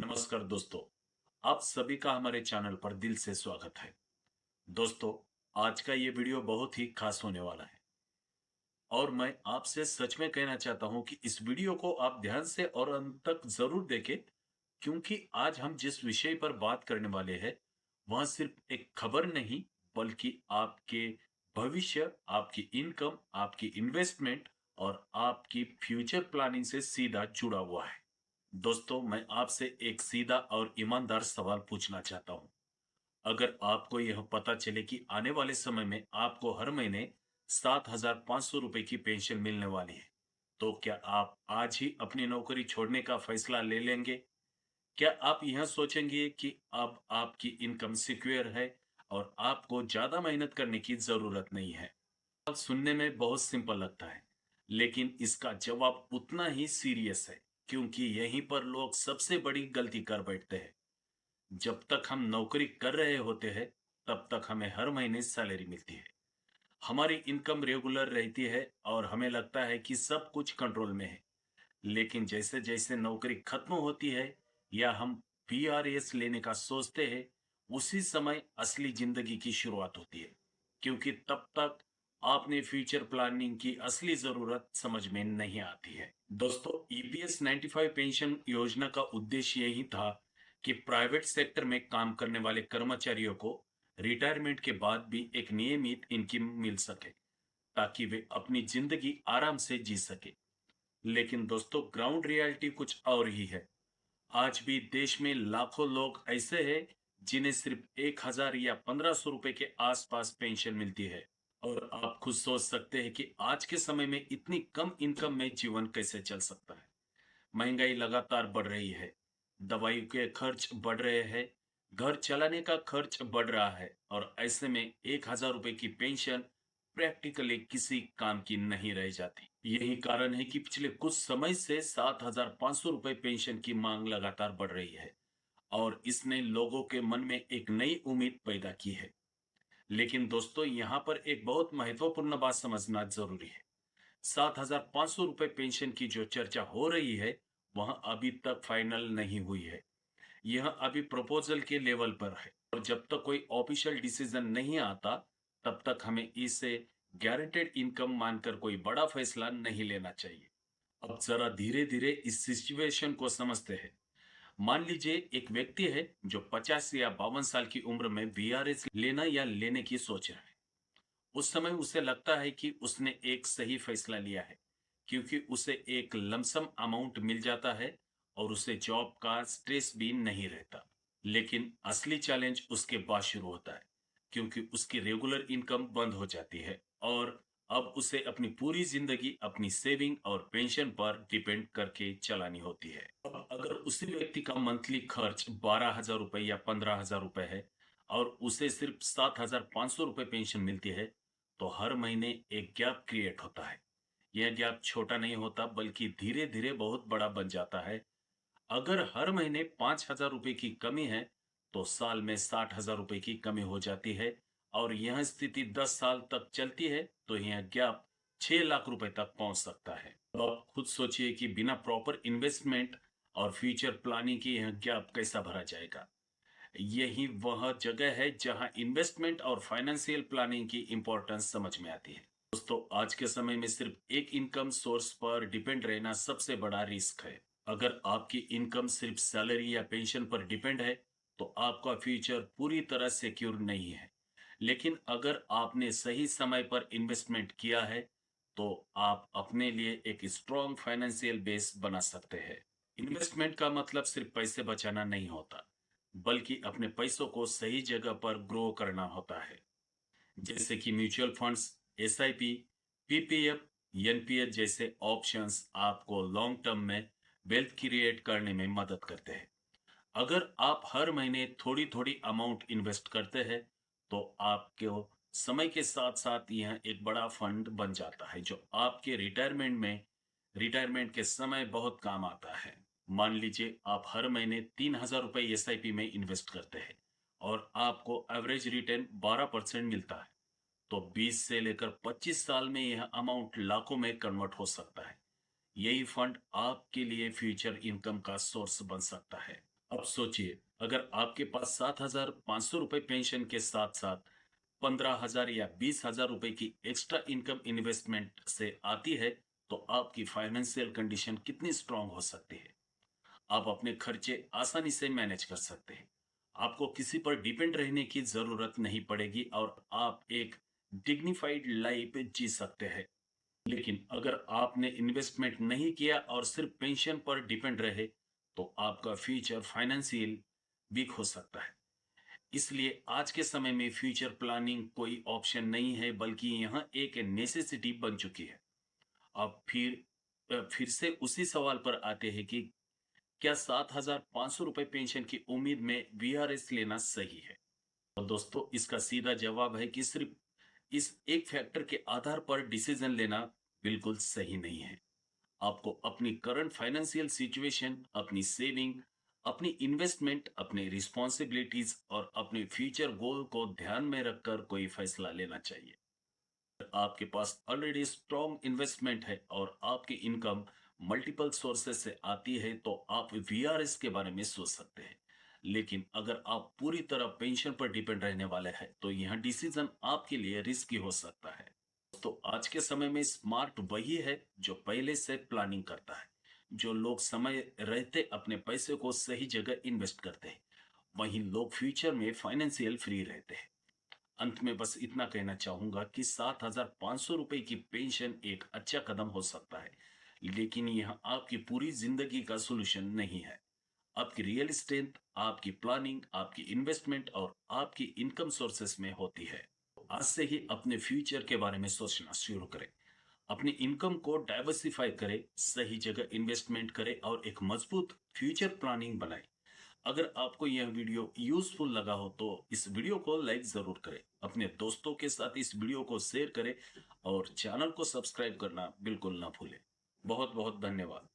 नमस्कार दोस्तों, आप सभी का हमारे चैनल पर दिल से स्वागत है। दोस्तों, आज का ये वीडियो बहुत ही खास होने वाला है और मैं आपसे सच में कहना चाहता हूँ कि इस वीडियो को आप ध्यान से और अंत तक जरूर देखें, क्योंकि आज हम जिस विषय पर बात करने वाले हैं, वह सिर्फ एक खबर नहीं, बल्कि आपके भविष्य, आपकी इनकम, आपकी इन्वेस्टमेंट और आपकी फ्यूचर प्लानिंग से सीधा जुड़ा हुआ है। दोस्तों, मैं आपसे एक सीधा और ईमानदार सवाल पूछना चाहता हूँ। अगर आपको यह पता चले कि आने वाले समय में आपको हर महीने 7,500 रुपए की पेंशन मिलने वाली है, तो क्या आप आज ही अपनी नौकरी छोड़ने का फैसला ले लेंगे? क्या आप यह सोचेंगे कि अब आपकी इनकम सिक्योर है और आपको ज्यादा मेहनत करने की जरूरत नहीं है? सवाल सुनने में बहुत सिंपल लगता है, लेकिन इसका जवाब उतना ही सीरियस है, क्योंकि यहीं पर लोग सबसे बड़ी गलती कर बैठते हैं। जब तक हम नौकरी कर रहे होते हैं, तब तक हमें हर महीने सैलरी मिलती है। हमारी इनकम रेगुलर रहती है और हमें लगता है कि सब कुछ कंट्रोल में है। लेकिन जैसे जैसे नौकरी खत्म होती है या हम पीआरएस लेने का सोचते हैं, उसी समय असली जिंदगी की शुरुआत होती है, क्योंकि तब तक आपने फ्यूचर प्लानिंग की असली जरूरत समझ में नहीं आती है। दोस्तों, ईपीएस 95 पेंशन योजना का उद्देश्य यही था कि प्राइवेट सेक्टर में काम करने वाले कर्मचारियों को रिटायरमेंट के बाद भी एक नियमित इनकम मिल सके, ताकि वे अपनी जिंदगी आराम से जी सके। लेकिन दोस्तों, ग्राउंड रियलिटी कुछ और ही है। आज भी देश में लाखों लोग ऐसे हैं जिन्हें सिर्फ 1,000 या 1,500 रुपए के आसपास पेंशन मिलती है। और आप खुद सोच सकते हैं कि आज के समय में इतनी कम इनकम में जीवन कैसे चल सकता है। महंगाई लगातार बढ़ रही है, दवाई के खर्च बढ़ रहे हैं, घर चलाने का खर्च बढ़ रहा है और ऐसे में 1,000 रुपए की पेंशन प्रैक्टिकली किसी काम की नहीं रह जाती। यही कारण है कि पिछले कुछ समय से 7,500 रुपए पेंशन की मांग लगातार बढ़ रही है और इसने लोगों के मन में एक नई उम्मीद पैदा की है। लेकिन दोस्तों, यहाँ पर एक बहुत महत्वपूर्ण बात समझना जरूरी है। 7,500 रुपए पेंशन की जो चर्चा हो रही है, वह अभी तक फाइनल नहीं हुई है। यह अभी प्रपोजल के लेवल पर है और जब तक कोई ऑफिशियल डिसीजन नहीं आता, तब तक हमें इसे गारंटेड इनकम मानकर कोई बड़ा फैसला नहीं लेना चाहिए। अब जरा धीरे धीरे इस सिचुएशन को समझते हैं। मान लीजिए एक व्यक्ति है जो 50 या 52 साल की उम्र में वीआरएस लेना या लेने की सोच रहा है। उस समय उसे लगता है कि उसने एक सही फैसला लिया है, क्योंकि उसे एक लमसम अमाउंट मिल जाता है और उसे जॉब का स्ट्रेस भी नहीं रहता। लेकिन असली चैलेंज उसके बाद शुरू होता है, क्योंकि उसकी रेगुलर इनकम बंद हो जाती है और अब उसे अपनी पूरी जिंदगी अपनी सेविंग और पेंशन पर डिपेंड करके चलानी होती है। अब अगर उसी व्यक्ति का मंथली खर्च 12,000 रुपए या 15,000 रुपए है और उसे सिर्फ 7,500 रुपए पेंशन मिलती है, तो हर महीने एक गैप क्रिएट होता है। यह गैप छोटा नहीं होता, बल्कि धीरे धीरे बहुत बड़ा बन जाता है। अगर हर महीने 5,000 रुपए की कमी है, तो साल में 60,000 रुपए की कमी हो जाती है और यह स्थिति 10 साल तक चलती है, तो यह गैप 6 लाख रुपए तक पहुंच सकता है। अब आप खुद सोचिए कि बिना प्रॉपर इन्वेस्टमेंट और फ्यूचर प्लानिंग के यह गैप कैसा भरा जाएगा। यही वह जगह है जहां इन्वेस्टमेंट और फाइनेंशियल प्लानिंग की इंपॉर्टेंस समझ में आती है। दोस्तों, आज के समय में सिर्फ एक इनकम सोर्स पर डिपेंड रहना सबसे बड़ा रिस्क है। अगर आपकी इनकम सिर्फ सैलरी या पेंशन पर डिपेंड है, तो आपका फ्यूचर पूरी तरह सिक्योर नहीं है। लेकिन अगर आपने सही समय पर इन्वेस्टमेंट किया है, तो आप अपने लिए एक स्ट्रॉन्ग फाइनेंशियल बेस बना सकते हैं। इन्वेस्टमेंट का मतलब सिर्फ पैसे बचाना नहीं होता, बल्कि अपने पैसों को सही जगह पर ग्रो करना होता है। जैसे कि mutual funds, SIP, PPF, NPS जैसे ऑप्शंस आपको लॉन्ग टर्म में वेल्थ क्रिएट करने में मदद करते हैं। अगर आप हर महीने थोड़ी थोड़ी अमाउंट इन्वेस्ट करते हैं, तो आपको समय के साथ साथ यह एक बड़ा फंड बन जाता है, जो आपके रिटायरमेंट के समय बहुत काम आता है। मान लीजिए आप हर महीने 3,000 रुपए एसआईपी में इन्वेस्ट करते हैं और आपको एवरेज रिटर्न 12% मिलता है, तो 20 से लेकर 25 साल में यह अमाउंट लाखों में कन्वर्ट हो सकता है। यही फंड आपके लिए फ्यूचर इनकम का सोर्स बन सकता है। अब सोचिए, अगर आपके पास 7,500 रुपए पेंशन के साथ साथ 15,000 या 20,000 रुपए की एक्स्ट्रा इनकम इन्वेस्टमेंट से आती है, तो आपकी फाइनेंशियल कंडीशन कितनी स्ट्रांग हो सकती है। आप अपने खर्चे आसानी से मैनेज कर सकते हैं। आपको किसी पर डिपेंड रहने की जरूरत नहीं पड़ेगी और आप एक डिग्निफाइड लाइफ जी सकते हैं। लेकिन अगर आपने इन्वेस्टमेंट नहीं किया और सिर्फ पेंशन पर डिपेंड रहे, तो आपका फ्यूचर फाइनेंशियल वीक हो सकता है। इसलिए आज के समय में फ्यूचर प्लानिंग कोई ऑप्शन नहीं है, बल्कि यह एक नेसेसिटी बन चुकी है। अब फिर से उसी सवाल पर आते हैं कि क्या 7,500 रुपए पेंशन की उम्मीद में वीआरएस लेना सही है? और दोस्तों, इसका सीधा जवाब है कि सिर्फ इस एक फैक्टर के आधार पर डिसीजन लेना बिल्कुल सही नहीं है। आपको अपनी करंट फाइनेंशियल सिचुएशन, अपनी सेविंग, अपनी इन्वेस्टमेंट, अपनी रिस्पॉन्सिबिलिटीज और अपने फ्यूचर गोल को ध्यान में रखकर कोई फैसला लेना चाहिए। आपके पास ऑलरेडी स्ट्रॉन्ग इन्वेस्टमेंट है और आपकी इनकम मल्टीपल सोर्सेस से आती है, तो आप वीआरएस के बारे में सोच सकते हैं। लेकिन अगर आप पूरी तरह पेंशन पर डिपेंड रहने वाले हैं, तो यह डिसीजन आपके लिए रिस्की हो सकता है। तो आज के समय में स्मार्ट वही है जो पहले से प्लानिंग करता है। जो लोग समय रहते अपने पैसे को सही जगह इन्वेस्ट करते हैं, वहीं लोग फ्यूचर में फाइनेंशियल फ्री रहते हैं। अंत में बस इतना कहना चाहूंगा कि 7,500 रुपए की पेंशन एक अच्छा कदम हो सकता है, लेकिन यह आपकी पूरी जिंदगी का सोल्यूशन नहीं है। आपकी रियल स्ट्रेंथ आपकी प्लानिंग, आपकी इन्वेस्टमेंट और आपकी इनकम सोर्सेस में होती है। तो आज से ही अपने फ्यूचर के बारे में सोचना शुरू करें। अपनी इनकम को डाइवर्सिफाई करें, सही जगह इन्वेस्टमेंट करें और एक मजबूत फ्यूचर प्लानिंग बनाएं। अगर आपको यह वीडियो यूजफुल लगा हो, तो इस वीडियो को लाइक जरूर करें, अपने दोस्तों के साथ इस वीडियो को शेयर करें और चैनल को सब्सक्राइब करना बिल्कुल ना भूलें। बहुत बहुत धन्यवाद।